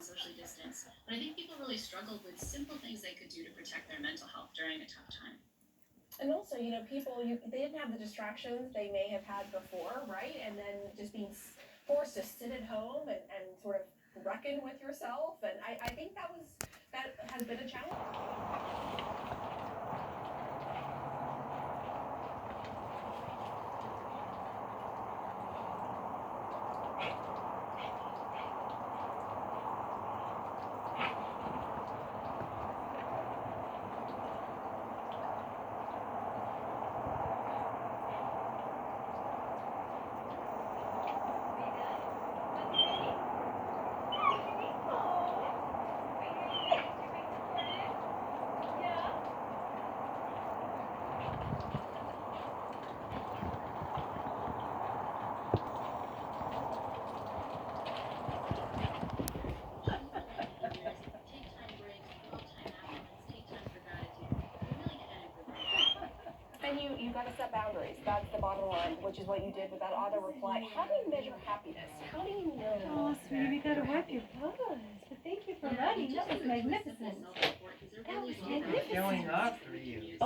socially distance, but I think people really struggled with simple things they could do to protect their mental health during a tough time. And also, people, they didn't have the distractions they may have had before, right? And then just being forced to sit at home and sort of reckon with yourself. And I think that has been a challenge. And you got to set boundaries. That's the bottom line, which is what you did with that auto reply. How do you measure happiness? How do you know? Oh, sweetie, we gotta wipe your paws. But thank you for running. That was magnificent. That was magnificent. Showing off for you.